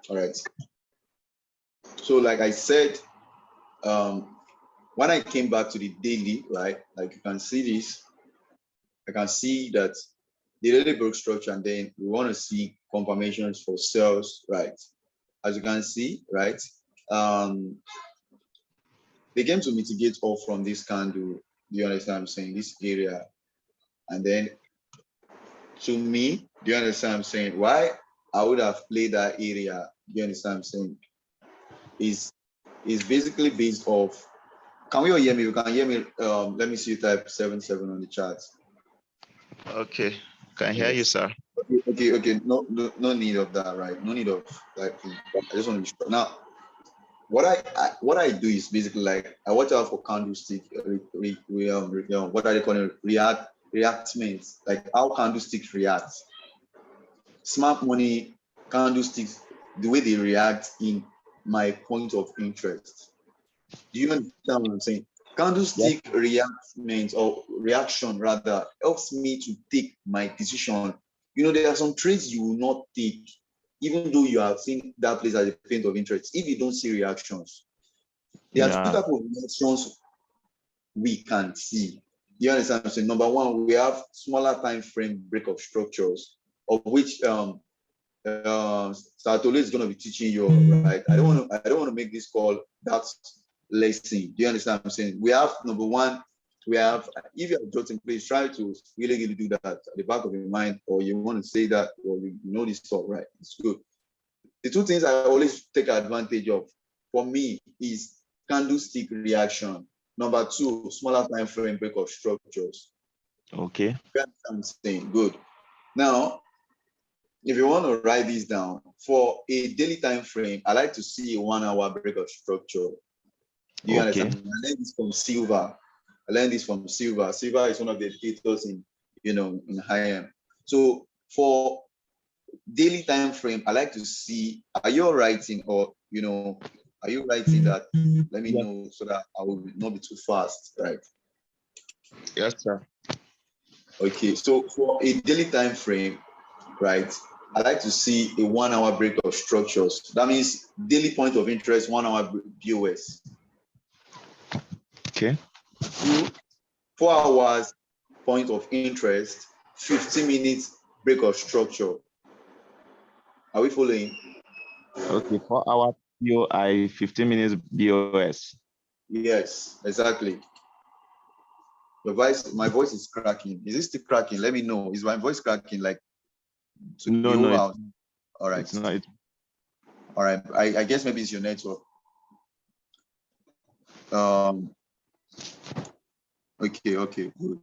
All right. So like I said, when I came back to the daily, right, like you can see this, I can see that the daily broke structure, and then we want to see confirmations for cells, right? As you can see, right, they came to mitigate off from this candle. Do you understand what I'm saying? This area. And then to me, do you understand what I'm saying? Why I would have played that area, do you understand what I'm saying? Is basically based off. Can we all hear me? You can hear me. Let me see you type 77 on the chat. Okay, can hear you, Yes. sir. Okay. No need of that, right? No need of like. I just want to be sure. Now, what I do is basically like I watch out for candlestick. What are they calling reactments? Like how candlesticks react. Smart money candlesticks, the way they react in my point of interest. Do you understand what I'm saying? Candlestick reactment or reaction rather helps me to take my decision. You know, there are some trades you will not take, even though you have seen that place as a point of interest, if you don't see reactions. There are two types of reactions we can see. You understand what I'm saying? Number one, we have smaller time frame breakup structures, of which Sartole is going to be teaching you, right? I don't want to make this call that lesson. Do you understand what I'm saying? We have number one, we have, if you have jotting, please try to really do that at the back of your mind, or you want to say that, or you know this stuff, right? It's good. The two things I always take advantage of for me is candlestick reaction. Number two, smaller time frame breakup structures. Okay. I'm saying good. Now, if you want to write this down, for a daily time frame, I like to see a 1 hour breakup structure. Do you understand? I learned this from Silver. Silver is one of the educators in HIM. So for daily time frame, I like to see, are you writing, or are you writing that? Let me know so that I will not be too fast, right? Yes, sir. Okay, so for a daily time frame, right, I like to see a 1 hour break of structures. That means daily point of interest, 1 hour BOS. Okay. 4 hours point of interest, 15 minutes break of structure. Are we following? Okay, 4 hour POI, 15 minutes BOS. Yes, exactly. My voice is cracking. Is it still cracking? Let me know. Is my voice cracking? Like to no, out? All right. It's not. All right. I guess maybe it's your network. Okay, good.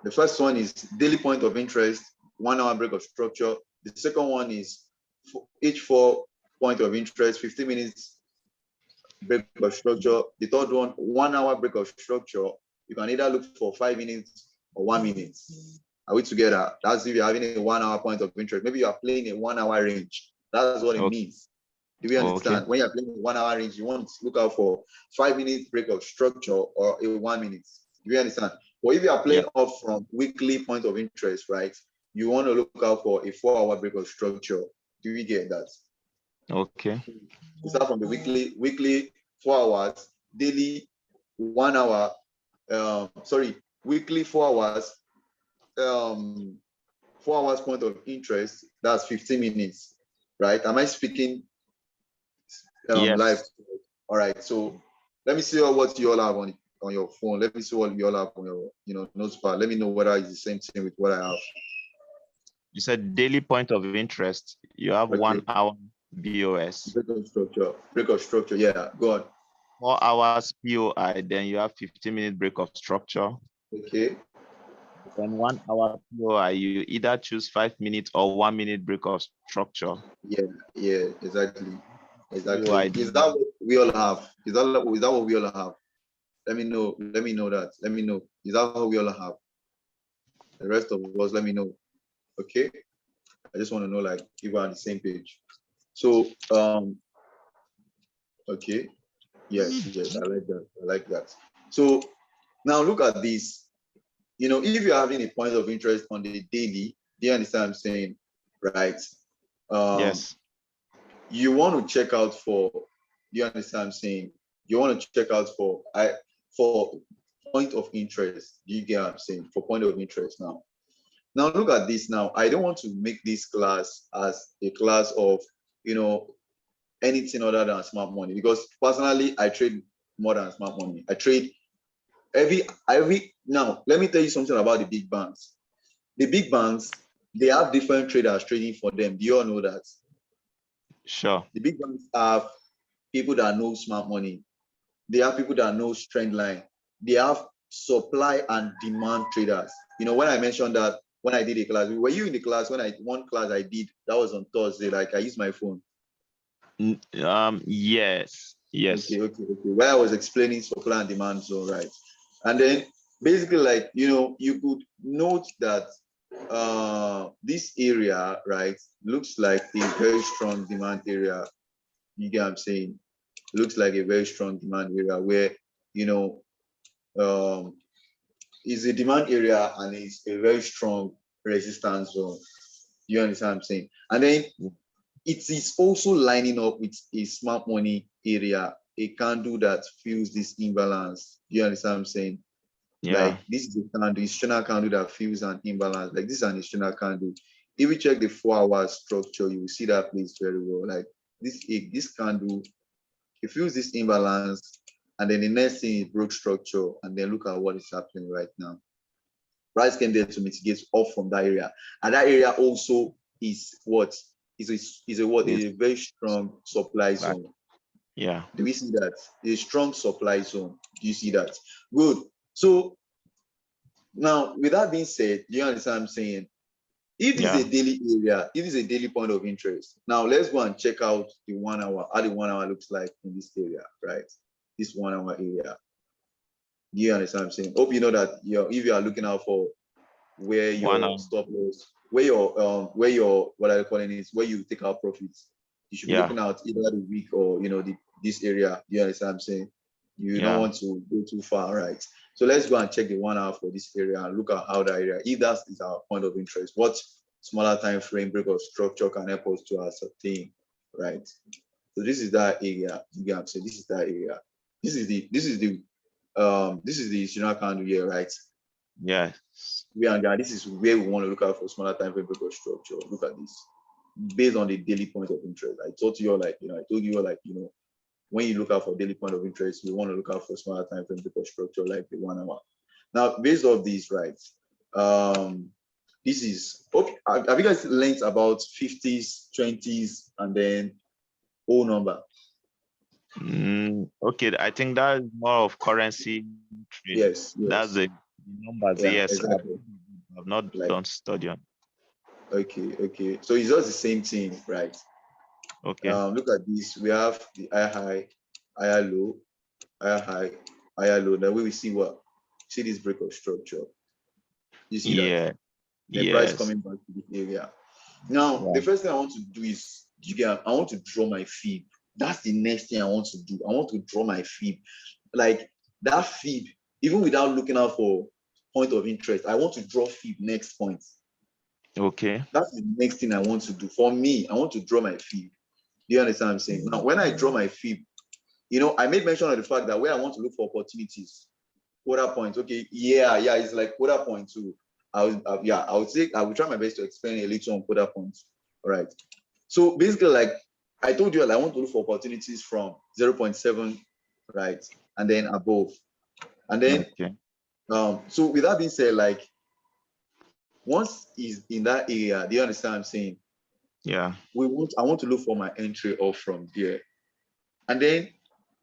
The first one is daily point of interest, 1 hour break of structure. The second one is each 4 point of interest, 15 minutes break of structure. The third one, 1 hour break of structure. You can either look for 5 minutes or 1 minute. Are we together? That's if you're having a 1 hour point of interest. Maybe you are playing a 1 hour range. That's what it means. Do we understand? Okay. When you're playing a 1 hour range, you want to look out for 5 minutes break of structure or a 1 minute. Do we understand? But if you are playing off from weekly point of interest, right, you want to look out for a 4 hour break of structure. Do we get that? Okay. You start from the weekly 4 hours, daily 1 hour, weekly 4 hours, 4 hours point of interest, that's 15 minutes, right? Am I speaking yes. Live? All right, so let me see what you all have on your phone. Let me see what you all have on your notepad. Let me know whether it's the same thing with what I have. You said daily point of interest. You have 1 hour BOS. Break of structure. Yeah, go on. 4 hours POI, then you have 15 minute break of structure. Okay. Then 1 hour POI, you either choose 5 minutes or 1 minute break of structure. Yeah, exactly. Is that what we all have? Is that what we all have? Let me know that. Let me know. Is that what we all have? The rest of us, let me know. Okay. I just want to know, like, if we're on the same page. So, okay. Yes, I like that. So now look at this. If you're having a point of interest on the daily, do you understand what I'm saying? Right. Yes. you want to check out for, you understand what I'm saying? You want to check out for point of interest. Do you get what I'm saying? For point of interest now. Now look at this now. I don't want to make this class as a class of, anything other than smart money, because personally I trade more than smart money. I trade every now. Let me tell you something about the big banks. The big banks, they have different traders trading for them. Do you all know that? Sure. The big banks have people that know smart money. They have people that know trend line. They have supply and demand traders. When I mentioned that, when I did a class, were you in the class? One class I did, that was on Thursday, like I used my phone. Yes. Okay. Where I was explaining supply and demand zone, right? And then basically, like, you could note that this area, right, looks like a very strong demand area. You get what I'm saying? Looks like a very strong demand area where, is a demand area and it's a very strong resistance zone. You understand what I'm saying? And then it is also lining up with a smart money area, a candle that fills this imbalance. You understand what I'm saying? Yeah. Like this is a candle, external candle that fills an imbalance. Like this is an external candle. If you check the 4-hour structure, you will see that place very well. Like this candle, it fills this imbalance, and then the next thing is broke structure, and then look at what is happening right now. Price came there to mitigate off from that area, and that area also is what is a very strong supply zone. Yeah. Do we see that? A strong supply zone. Do you see that? Good. So now, with that being said, do you understand what I'm saying? If this is a daily area, if it's a daily point of interest, now let's go and check out the 1 hour, how the 1 hour looks like in this area, right? This 1 hour area. Do you understand what I'm saying? Hope you know that if you are looking out for where your stop loss, where your what are you calling it, where you take out profits, you should be looking out either the week or this area. Do you understand what I'm saying? You don't want to go too far, right? So let's go and check the 1 hour for this area and look at how that area, if that is our point of interest, what smaller time frame break of structure can help us to ascertain, right? So this is that area. You get what I'm saying? This is that area. This is the signal candle here, right? Yes. This is where we want to look out for smaller time frame break of structure. Look at this. Based on the daily point of interest. I told you when you look out for daily point of interest, you want to look out for smaller time frame break of structure like the 1 hour. Now, based off these, right? This is okay. Have you guys learned about 50s, 20s, and then whole number? Okay, I think that is more of currency trade. Yes. That's the numbers. Yeah, yes, exactly. I've not done study on. Okay. So it's just the same thing, right? Okay. Look at this. We have the high, higher low, higher high, higher low. That way we see this break of structure. You see that? The price coming back to this area. Now, the first thing I want to do is, I want to draw my fib. That's the next thing I want to do. I want to draw my fib. Like that fib, even without looking out for point of interest, I want to draw fib next point. Okay. That's the next thing I want to do. For me, I want to draw my fib. Do you understand what I'm saying? Now, when I draw my fib, I made mention of the fact that where I want to look for opportunities, quarter points. Okay, it's like quarter point too. I would try my best to explain a little on quarter points. All right. So basically, like I told you, I want to look for opportunities from 0.7, right, and then above, and then so with that being said, like once is in that area, do you understand what I'm saying? Yeah. I want to look for my entry off from there, and then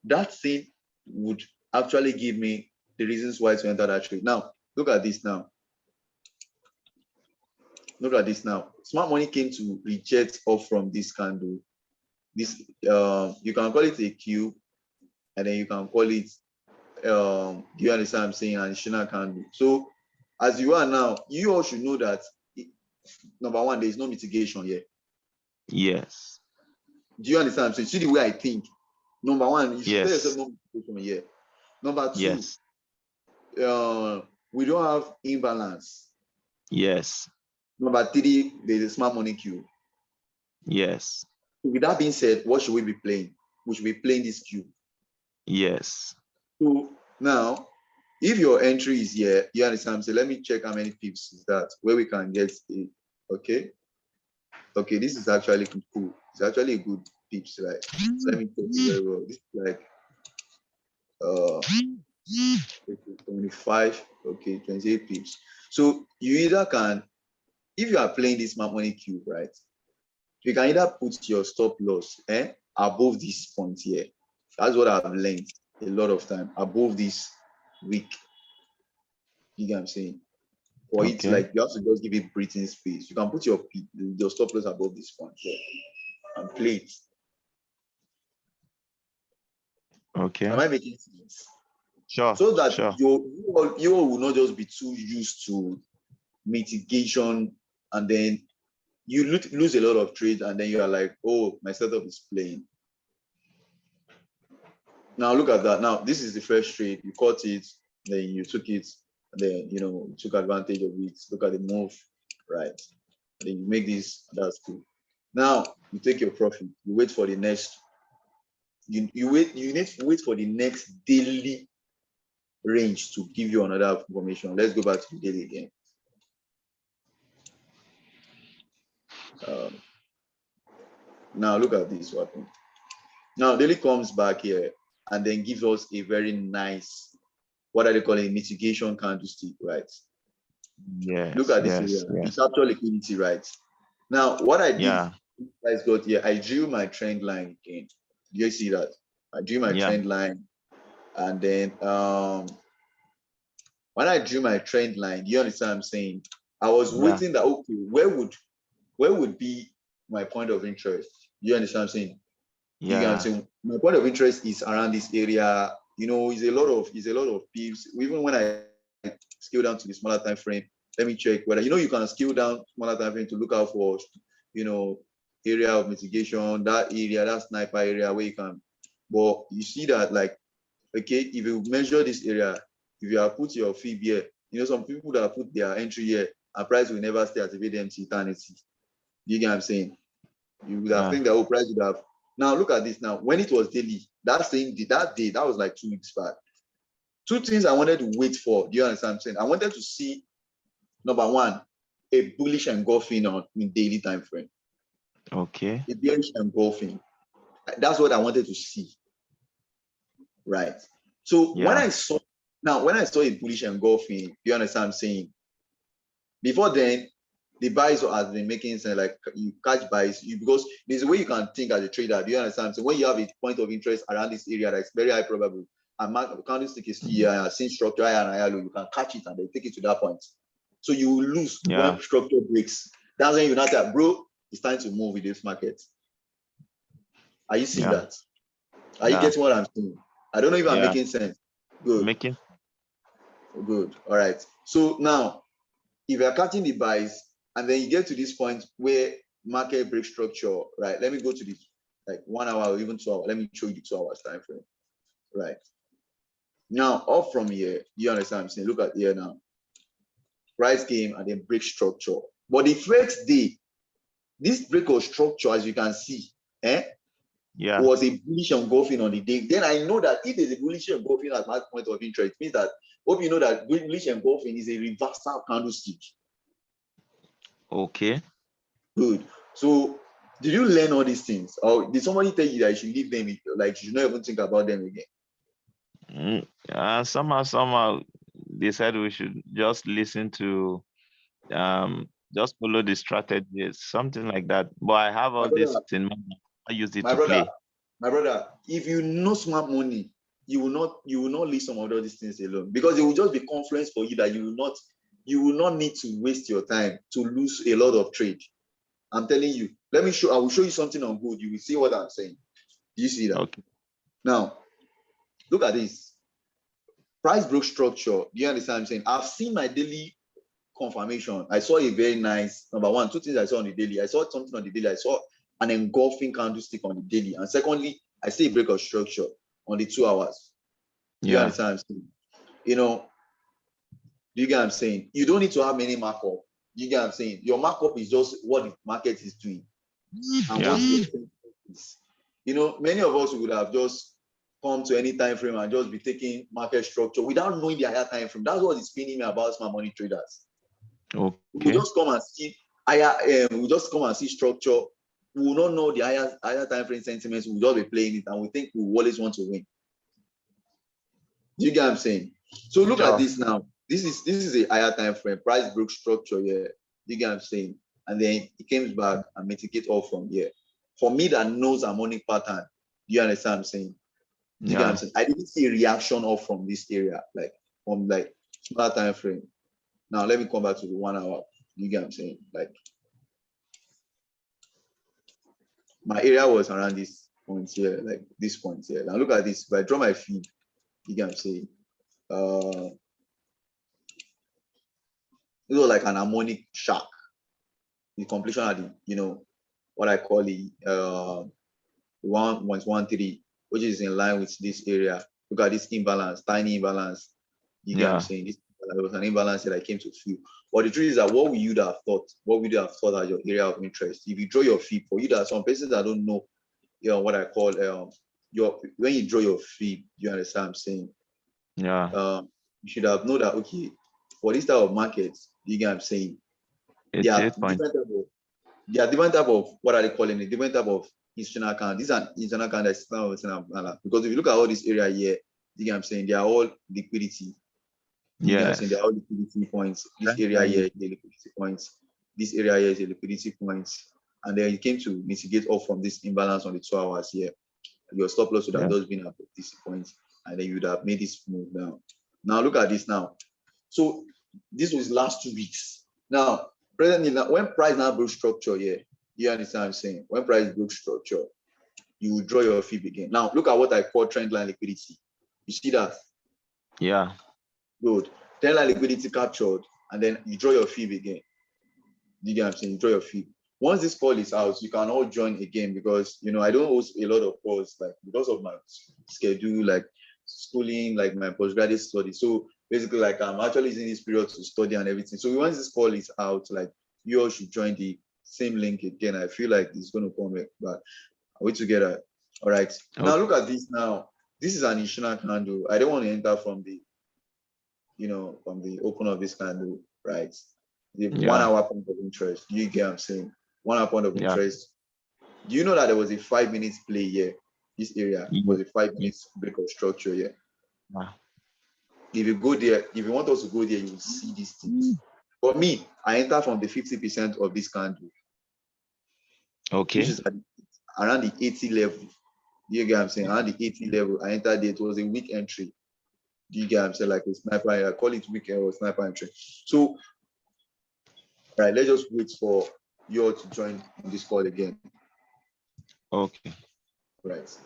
that thing would actually give me the reasons why to enter that trade. Now, look at this now. Look at this now. Smart money came to reject off from this candle. This you can call it a Q, and then you can call it do you understand what I'm saying, an additional candle. So as you are now, you all should know that number one, there is no mitigation here. Yes. Do you understand what I'm saying? See the way I think. Number one, you should tell yourself no mitigation here. Number two, we don't have imbalance. Yes. Number three, there's a smart money queue. Yes. With that being said, what should we be playing? We should be playing this cube. Yes. So now, if your entry is here, you understand? So let me check how many pips is that, where we can get it. Okay. Okay, this is actually cool. It's actually a good pips, right? So let me check it very well. This is like 25, okay, 28 pips. So you either can, if you are playing this smart money cube, right? You can either put your stop loss above this point here. That's what I've learned a lot of time, above this week. You get what I'm saying? For it, like, you have to just give it breathing space. You can put your stop loss above this point here and play it. Okay. Am I making sense? Sure. So that sure. you will not just be too used to mitigation, and then you lose a lot of trades, and then you are like, oh, my setup is playing. Now look at that. Now this is the first trade. You caught it, then you took it, and then you took advantage of it. Look at the move, right? And then you make this. That's cool. Now you take your profit. You wait for the next. You need to wait for the next daily range to give you another information. Let's go back to the daily again. Now look at this weapon. Now daily comes back here and then gives us a very nice, what are they calling, mitigation candlestick, right? Yes. Look at this area. It's actual liquidity, right? Now what I did, guys got here, I drew my trend line again. Do you see that? I drew my trend line, and then when I drew my trend line, you understand what I'm saying? I was waiting that, okay, where would be my point of interest? You understand what I'm saying? You know what I'm saying? My point of interest is around this area. It's a lot of pips. Even when I scale down to the smaller time frame, let me check whether you can scale down smaller time frame to look out for area of mitigation, that area, that sniper area where you can. But you see that, like, okay, if you measure this area, if you have put your fib here, some people that put their entry here, and price will never stay at eternity. You get what I'm saying? You would have think that price would have. Now look at this. Now when it was daily, that day, that was like 2 weeks back. Two things I wanted to wait for. Do you understand what I'm saying? I wanted to see, number one, a bullish engulfing in daily time frame. Okay. A bearish engulfing. That's what I wanted to see. Right. So when I saw a bullish engulfing, you understand what I'm saying? Before then, the buys has been making sense, like you catch buys, because there's a way you can think as a trader. Do you understand? So when you have a point of interest around this area that's very high probable, and candlestick is here, seen structure higher and higher low, you can catch it and then take it to that point. So you will lose when structure breaks. That's when you know that, bro, it's time to move with this market. Are you seeing that? Are you getting what I'm saying? I don't know if I'm making sense. Good. Making. Good. All right. So now, if you're catching the buys, and then you get to this point where market break structure, right? Let me go to the 1 hour or even 2 hours. Let me show you the 2 hours time frame. Right. Now, up from here, you understand what I'm saying? Look at here now. Price came and then break structure. But the first day, this break of structure, as you can see, was a bullish engulfing on the day. Then I know that if there's a bullish engulfing at my point of interest, it means that, hope you know that bullish engulfing is a reversal candlestick. Okay. Good. So did you learn all these things, or did somebody tell you that you should leave them, like you should not even think about them again? Somehow they said we should just listen to just follow the strategies, something like that. But I have all this in mind. I use it to play. My brother, if you know smart money, you will not leave some of all these things alone, because it will just be confluence for you that you will not need to waste your time to lose a lot of trade. I'm telling you. I will show you something on good. You will see what I'm saying. Do you see that? Okay. Now, look at this. Price broke structure. Do you understand what I'm saying? I've seen my daily confirmation. I saw a very nice, number one, two things I saw on the daily. I saw something on the daily. I saw an engulfing candlestick on the daily. And secondly, I see a break of structure on the 2 hours. Do you understand what I'm saying? Do you get what I'm saying? You don't need to have many markup. You get what I'm saying? Your markup is just what the market is doing. And You know, many of us would have just come to any time frame and just be taking market structure without knowing the higher time frame. That's what is paining me about smart money traders. Okay. We just come and see higher, we just come and see structure. We will not know the higher time frame sentiments. We'll just be playing it and we think we always want to win. Do you get what I'm saying? So look at this now. This is a higher time frame, price broke structure here. You get what I'm saying? And then it comes back and mitigate off from here. For me that knows harmonic pattern, do you understand what I'm saying? Do you get what I'm saying? I didn't see a reaction off from this area, like from like smaller time frame. Now let me come back to the 1 hour. You get what I'm saying? Like my area was around this point here, like this point here. Now look at this. If I draw my feed, you get what I'm saying? It was like an harmonic shark. The completion of the, you know, what I call the 1.13, which is in line with this area. Look at this imbalance, tiny imbalance. You get what I'm saying? There was an imbalance that I came to feel. But the truth is that what would you have thought? What would you have thought as your area of interest? If you draw your feed, for you, there are some places that don't know, you know, what I call when you draw your feed, you understand what I'm saying? Yeah. You should have known that, okay, for this type of markets, you get what I'm saying? There are different type of what are they calling it? Different type of institutional account. These are institutional account that's because if you look at all this area here, you get what I'm saying? They are all liquidity. You get what I'm saying? They are all liquidity points. This area here is the liquidity points. This area here is a liquidity points. And then it came to mitigate off from this imbalance on the 2 hours here. Your stop loss would have just been at this point, and then you would have made this move down. Now look at this now. So this was last 2 weeks. Now, presently, when price now broke structure here, you understand what I'm saying? When price broke structure, you will draw your fib again. Now look at what I call trend line liquidity. You see that? Yeah. Good. Trend line liquidity captured, and then you draw your fib again. You get what I'm saying? You draw your fib. Once this call is out, you can all join again because, you know, I don't host a lot of calls, like because of my schedule, like schooling, like my postgraduate study. So basically, like I'm actually using this period to study and everything. So once this call is out, like you all should join the same link again. I feel like it's going to come back. Are we together? All right. Okay. Now look at this now. This is an institutional candle. I don't want to enter from the, you know, from the open of this candle, right? The 1 hour point of interest. You get what I'm saying? 1 hour point of interest. Do you know that there was a 5 minutes play here? This area was a 5 minutes break of structure here. If you go there, if you want us to go there, you will see these things. For me, I enter from the 50% of this candle. Okay. Which is around the 80 level. You get what I'm saying? Around the 80 level, I entered there. It was a weak entry. Do you get what I'm saying? Like a sniper, I call it weak or sniper entry. So, all right, let's just wait for you all to join this call again. Okay. Right.